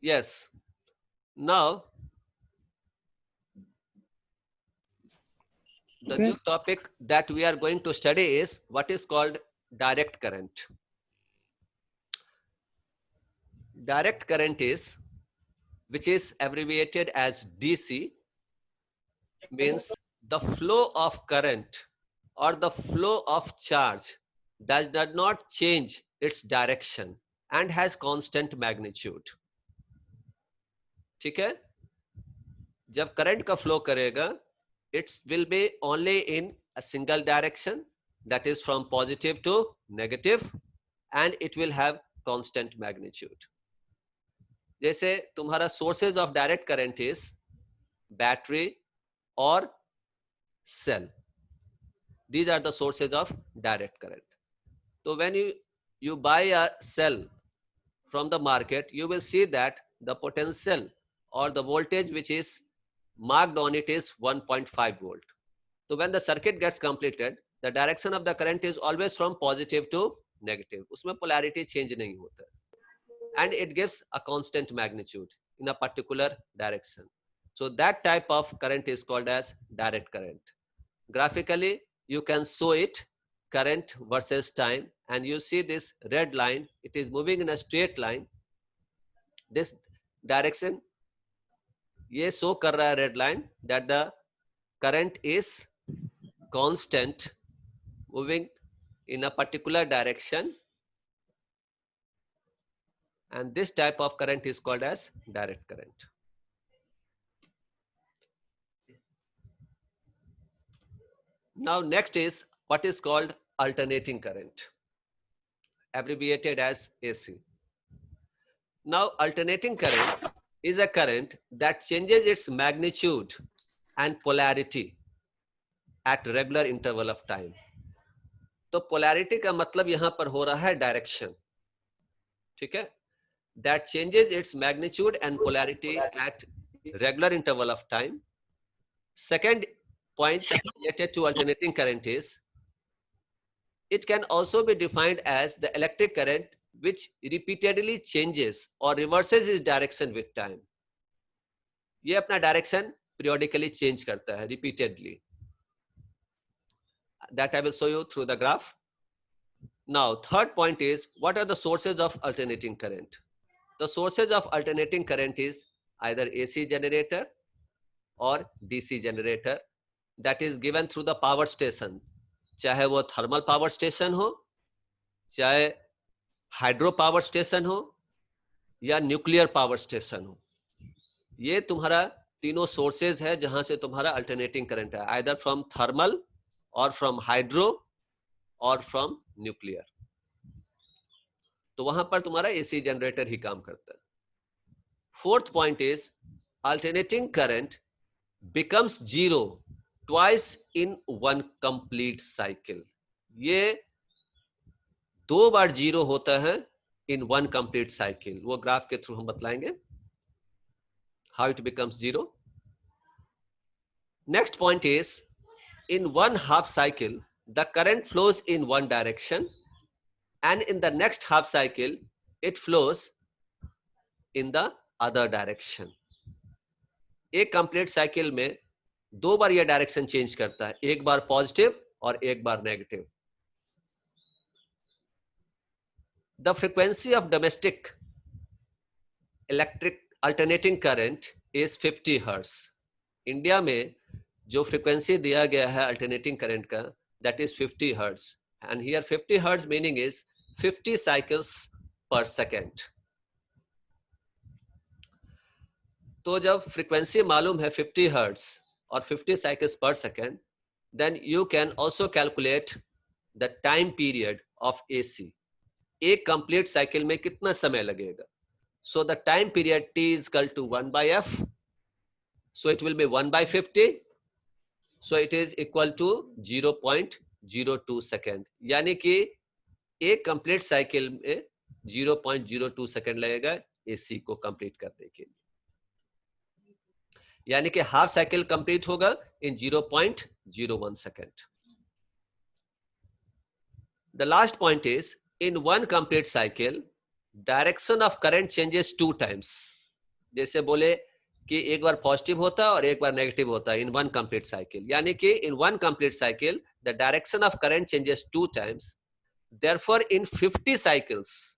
Yes. Now, the new Okay. topic that we are going to study is what is called direct current. Direct current is, which is abbreviated as DC, means the flow of current or the flow of charge does not change its direction and has constant magnitude. ठीक है? जब current का flow करेगा, it will be only in a single direction, that is from positive to negative, and it will have constant magnitude. जैसे तुम्हारा sources of direct current is battery or cell. These are the sources of direct current. So when you buy a cell from the market, you will see that the potential or the voltage which is marked on it is 1.5 volt. So when the circuit gets completed, the direction of the current is always from positive to negative. उसमें polarity change नहीं होता, and it gives a constant magnitude in a particular direction. So that type of current is called as direct current. Graphically, you can show it, current versus time, and you see this red line, it is moving in a straight line. This direction, ये show कर रहा है red line that the current is constant, moving in a particular direction, and this type of current is called as direct current. Now next is what is called alternating current, abbreviated as AC. Now alternating current is a current that changes its magnitude and polarity at regular interval of time. तो polarity का मतलब यहां पर हो रहा है direction, ठीक है? That changes its magnitude and polarity at regular interval of time. Second point related to alternating current is it can also be defined as the electric current which repeatedly changes or reverses its direction with time. ये अपना direction periodically change करता है repeatedly. That I will show you through the graph. Now, third point is what are the sources of alternating current? The sources of alternating current is either AC generator or DC generator that is given through the power station. चाहे वो thermal power station हो, चाहे hydro power station हो, या nuclear power station हो, ये तुम्हारा तीनों सोर्सेज है जहां से तुम्हारा अल्टरनेटिंग करंट है, आइदर फ्रॉम थर्मल और फ्रॉम हाइड्रो और फ्रॉम न्यूक्लियर. तो वहां पर तुम्हारा एसी जनरेटर ही काम करता है. Fourth point is alternating current becomes zero twice in one complete cycle. ये दो बार जीरो होता है in one complete cycle. वो ग्राफ के थ्रू हम बतलाएंगे how it becomes zero. Next point is in one half cycle the current flows in one direction and in the next half cycle it flows in the other direction. एक complete cycle में दो बार ये direction change करता है, एक बार positive और एक बार negative. The frequency of domestic electric alternating current is 50 hertz. India में जो फ्रीक्वेंसी दिया गया है अल्टरनेटिंग करंट का, that is 50 hertz, and here 50 hertz meaning is 50 cycles per second. तो जब फ्रीक्वेंसी मालूम है 50 hertz और 50 cycles per second, then you can also calculate the time period of AC. एक कंप्लीट साइकिल में कितना समय लगेगा? So the time period T is equal to 1 by F. So it will be 1 by 50. So it is equal to 0.02 second. यानी कि एक complete cycle में 0.02 second लगेगा एसी को कंप्लीट करने के लिए. यानी कि हाफ साइकिल कंप्लीट होगा इन 0.01 second. The last point is in one complete cycle direction of current changes two times. जैसे बोले कि एक बार पॉजिटिव होता है और एक बार नेगेटिव होता है इन वन कंप्लीट साइकिल, यानी कि in one complete cycle the direction of current changes 2 times, therefore in 50 cycles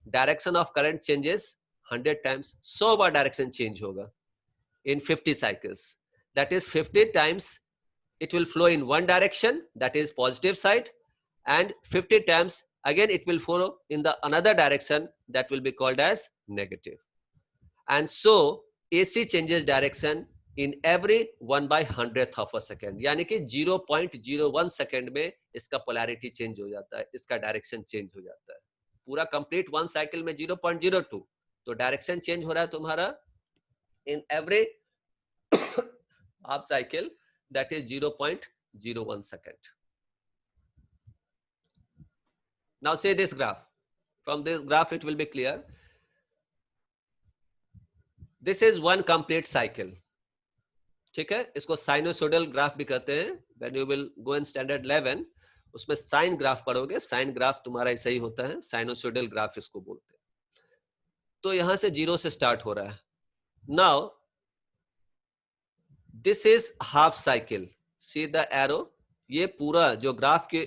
direction of current changes 100 times, 100 bar direction change होगा in 50 cycles. That is 50 times it will flow in one direction, that is positive side, and 50 times again it will flow in the another direction, that will be called as negative. And so AC changes direction in every 1 by 100th of a second, यानी कि 0.01 second में इसका polarity change हो जाता है, इसका direction change हो जाता है। पूरा कंप्लीट वन साइकिल में 0.02, तो डायरेक्शन चेंज हो रहा है तुम्हारा in every half cycle, that is 0.01 second. Now say this graph. From this graph it will be clear. This is one complete cycle. ठीक है, इसको साइनोसोडल ग्राफ भी कहते हैं। When you will go in standard 11, उसमें sign graph पढ़ोगे, sign graph तुम्हारा ऐसा ही होता है, साइनोसोडल ग्राफ इसको बोलते हैं। तो यहां से जीरो से स्टार्ट हो रहा है। Now this is half cycle, see the arrow, ये पूरा जो ग्राफ के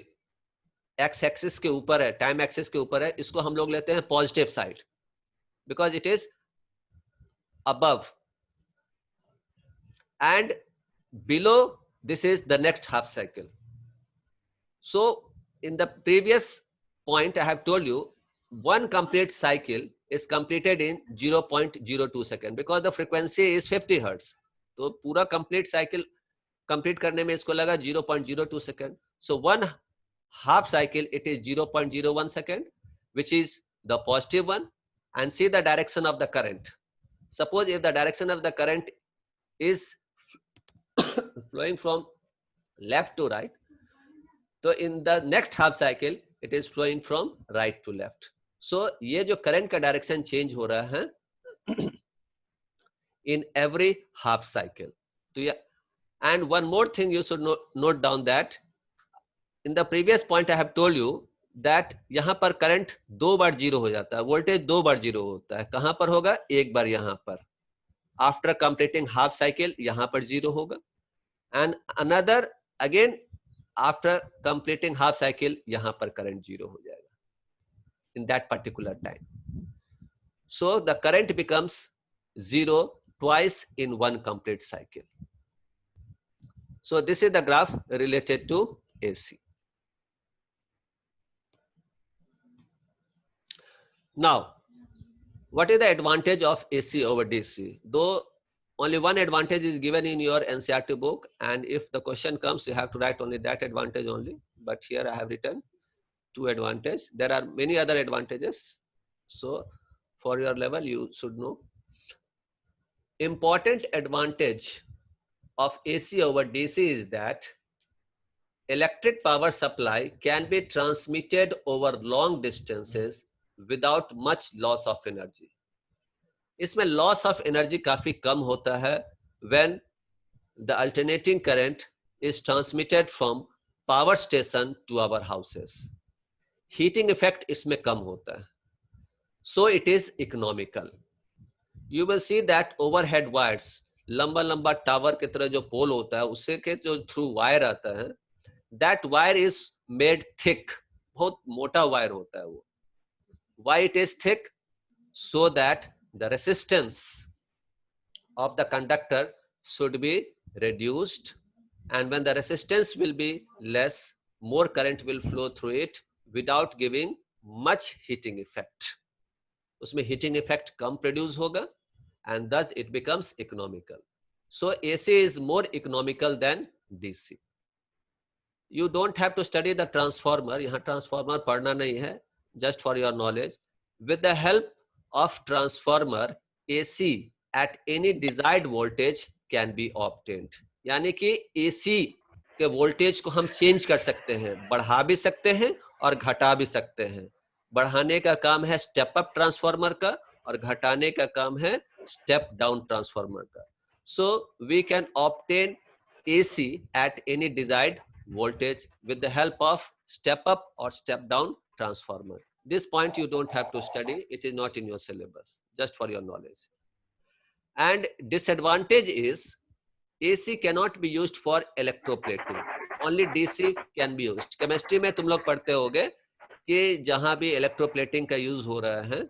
एक्स एक्सिस के ऊपर है, टाइम एक्सिस के ऊपर है, इसको हम लोग लेते हैं positive side, because it is above, and below this is the next half cycle. So in the previous point I have told you one complete cycle is completed in 0.02 second because the frequency is 50 hertz. तो पूरा complete cycle complete करने में इसको लगा 0.02 second. So one half cycle it is 0.01 second, which is the positive one. And see the direction of the current. Suppose if the direction of the current is flowing from left to right, so in the next half cycle it is flowing from right to left. So ये जो current का direction change हो रहा है in every half cycle. तो ये, and one more thing you should note down that in the previous point I have told you that यहाँ पर करंट दो बार जीरो हो जाता है, वोल्टेज दो बार जीरो होता है। कहां पर होगा? एक बार यहाँ पर, आफ्टर कंप्लीटिंग हाफ साइकिल यहाँ पर जीरो होगा, and another again after completing half cycle यहाँ पर करंट जीरो हो जाएगा in that particular time. So the current becomes zero twice in one complete cycle. So this is the graph related to AC. Now, what is the advantage of AC over DC? Though only one advantage is given in your NCERT book, and if the question comes, you have to write only that advantage only. But here I have written two advantages. There are many other advantages. So for your level, you should know. Important advantage of AC over DC is that electric power supply can be transmitted over long distances without much loss of energy. इसमें loss of energy काफी कम होता है when the alternating current is transmitted from power station to our houses. Heating effect इसमें कम होता है. So it is economical. You will see that overhead wires, लंबा लंबा tower की तरह जो पोल होता है, उससे के जो थ्रू वायर आता है, that wire is made thick. बहुत मोटा वायर होता है वो. Why it is thick? So that the resistance of the conductor should be reduced, and when the resistance will be less, more current will flow through it without giving much heating effect. उसमें heating effect कम produce होगा, and thus it becomes economical. So AC is more economical than DC. You don't have to study the transformer. यहाँ transformer पढ़ना नहीं है, just for your knowledge. With the help of transformer, AC at any desired voltage can be obtained. यानी कि AC के voltage को हम change कर सकते हैं, बढ़ा भी सकते हैं और घटा भी सकते हैं. बढ़ाने का काम है स्टेप अप ट्रांसफार्मर का, और घटाने का काम है स्टेप डाउन ट्रांसफार्मर का. So we can obtain AC at any desired voltage with the help of step up or step down transformer. This point you don't have to study, it is not in your syllabus, just for your knowledge. And disadvantage is AC cannot be used for electroplating. Only DC can be used. Chemistry में तुम लोग पढ़ते होगे कि जहां भी electroplating का use हो रहा है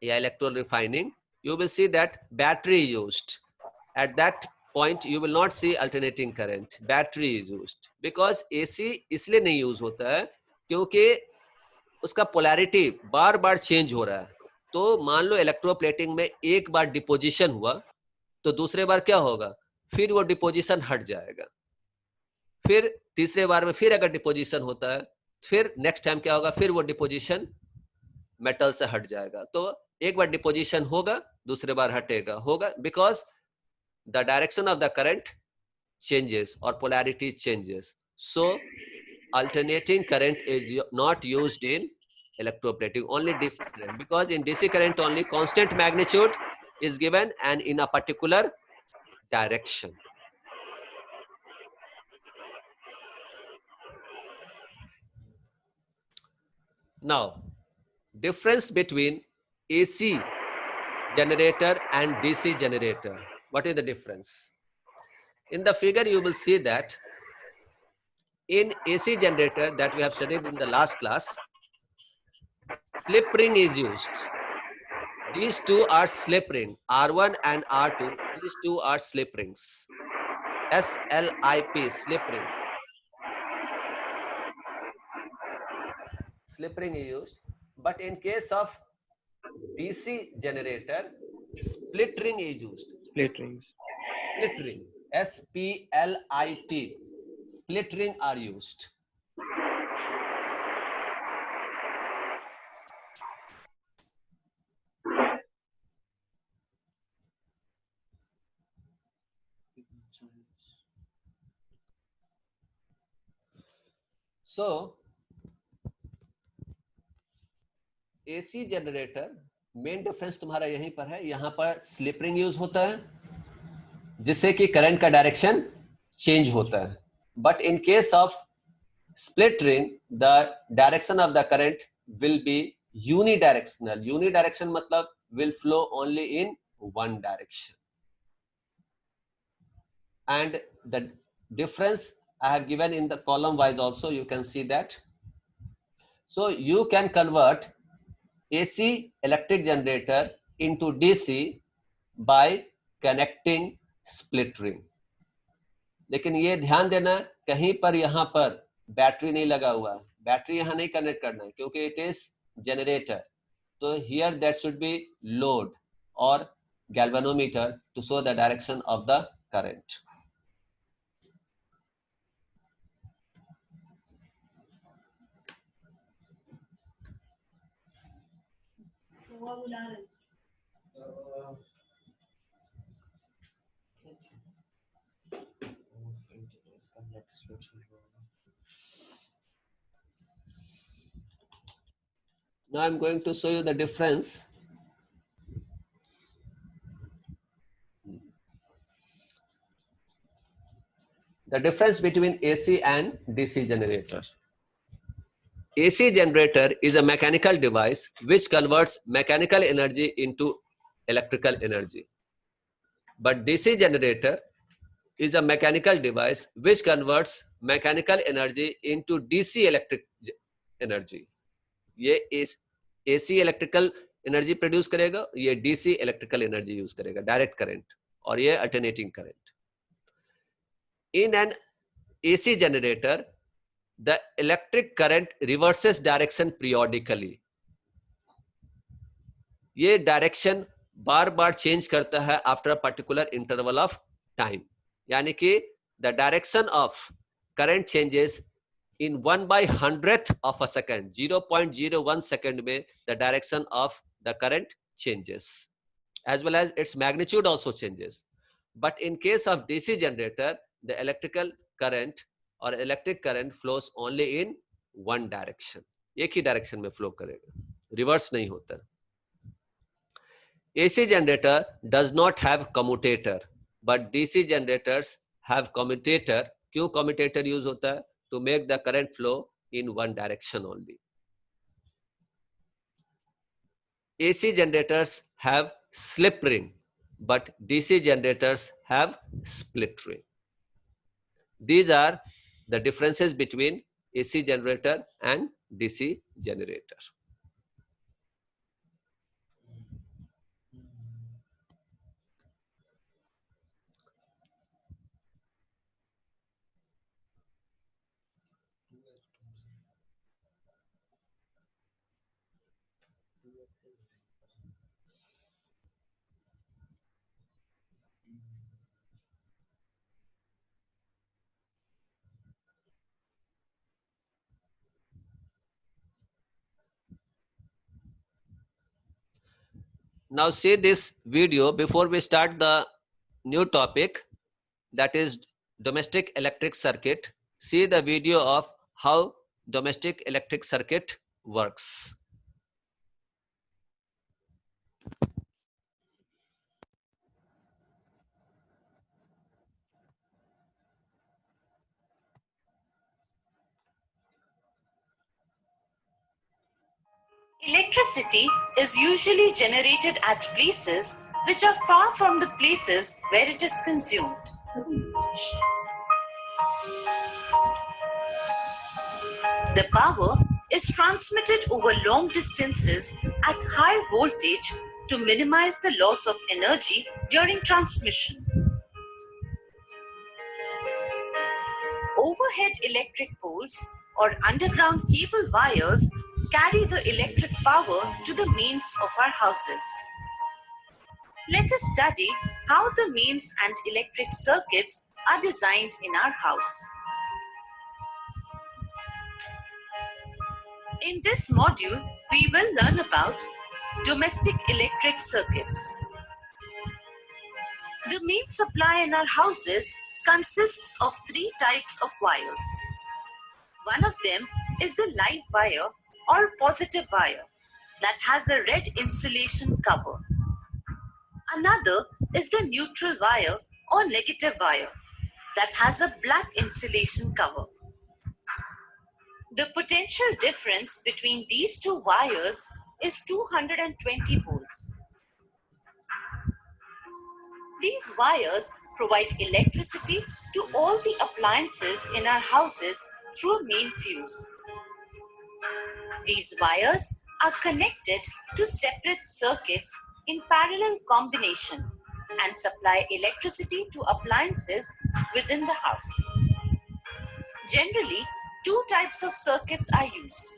या electro refining, you will see that battery used. At that point you will not see alternating current. Battery is used because AC इसलिए नहीं यूज होता है क्योंकि उसका पोलैरिटी बार बार चेंज हो रहा है. तो मान लो इलेक्ट्रोप्लेटिंग में एक बार डिपोजिशन हुआ तो दूसरे बार क्या होगा, फिर वो डिपोजिशन हट जाएगा. फिर तीसरे बार में फिर अगर डिपोजिशन होता है, फिर नेक्स्ट टाइम क्या होगा, फिर वो डिपोजिशन मेटल से हट जाएगा. तो एक बार डिपोजिशन होगा, दूसरे बार हटेगा, होगा, because the direction of the current changes or polarity changes. So alternating current is not used in electroplating, only DC current, because in DC current only constant magnitude is given and in a particular direction. Now, difference between AC generator and DC generator. What is the difference? In the figure you will see that in AC generator that we have studied in the last class, slip ring is used. These two are slip ring, R1 and R2. These two are slip rings. SLIP, slip rings. Slip ring is used. But in case of DC generator, split ring is used. Split rings. Split ring, SPLIT. Split ring are used. So AC generator main difference तुम्हारा यहीं पर है. यहां पर slip ring use होता है जिससे कि करंट का डायरेक्शन चेंज होता है. But in case of split ring, the direction of the current will be unidirectional. Unidirectional matlab will flow only in one direction. And the difference I have given in the column wise also, you can see that. So you can convert AC electric generator into DC by connecting split ring. लेकिन ये ध्यान देना, कहीं पर यहाँ पर battery नहीं लगा हुआ, बैटरी यहाँ नहीं कनेक्ट करना है क्योंकि इट इज जनरेटर. तो here that should be load और galvanometer to show the direction of the current. Now I'm going to show you the difference. The difference between AC and DC generator. AC generator is a mechanical device which converts mechanical energy into electrical energy. But DC generator is a mechanical device which converts mechanical energy into DC electric energy. ये इस AC electrical energy produce करेगा, ये DC electrical energy use करेगा, direct current, और ये alternating current. In an AC generator, the electric current reverses direction periodically. ये direction बार बार change करता है after a particular interval of time. यानी कि the direction of current changes in 1/100th of a second, 0.01 second में the direction of the current changes, as well as its magnitude also changes. But in case of DC generator, the electrical current or electric current flows only in one direction. एक ही direction में flow करेगा, reverse नहीं होता. AC generator does not have commutator, but DC generators have commutator. क्यों commutator use होता है? To make the current flow in one direction only. AC generators have slip ring. but DC generators have split ring. These are the differences between AC generator and DC generator. Now see this video before we start the new topic, that is domestic electric circuit. See the video of how domestic electric circuit works. Electricity is usually generated at places which are far from the places where it is consumed. The power is transmitted over long distances at high voltage to minimize the loss of energy during transmission. Overhead electric poles or underground cable wires carry the electric power to the mains of our houses. Let us study how the mains and electric circuits are designed in our house. In this module, we will learn about domestic electric circuits. The main supply in our houses consists of three types of wires. One of them is the live wire or positive wire that has a red insulation cover. Another is the neutral wire or negative wire that has a black insulation cover. The potential difference between these two wires is 220 volts. These wires provide electricity to all the appliances in our houses through a main fuse. These wires are connected to separate circuits in parallel combination and supply electricity to appliances within the house. Generally, two types of circuits are used.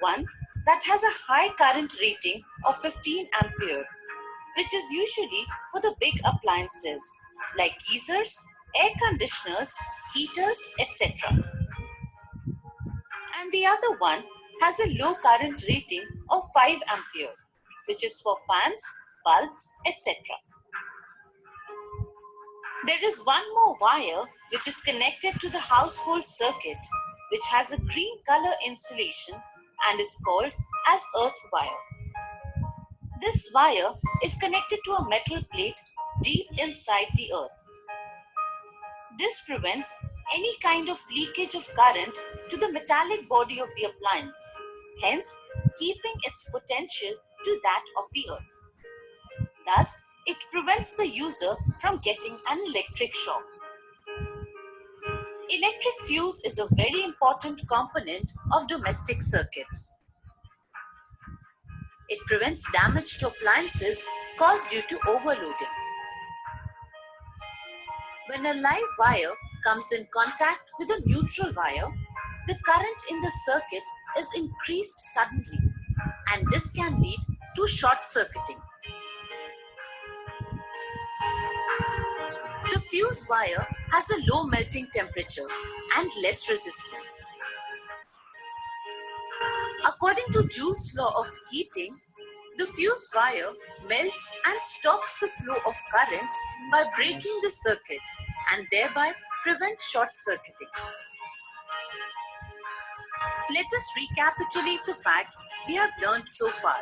One that has a high current rating of 15 ampere, which is usually for the big appliances like geysers, air conditioners, heaters, etc. And the other one has a low current rating of 5 ampere, which is for fans, bulbs, etc. There is one more wire which is connected to the household circuit, which has a green color insulation and is called as earth wire. This wire is connected to a metal plate deep inside the earth. This prevents any kind of leakage of current to the metallic body of the appliance, hence keeping its potential to that of the earth. Thus, it prevents the user from getting an electric shock. Electric fuse is a very important component of domestic circuits. It prevents damage to appliances caused due to overloading. When a live wire comes in contact with a neutral wire, the current in the circuit is increased suddenly, and this can lead to short circuiting. The fuse wire has a low melting temperature and less resistance. According to Joule's law of heating, the fuse wire melts and stops the flow of current by breaking the circuit and thereby prevent short circuiting. Let us recapitulate the facts we have learned so far.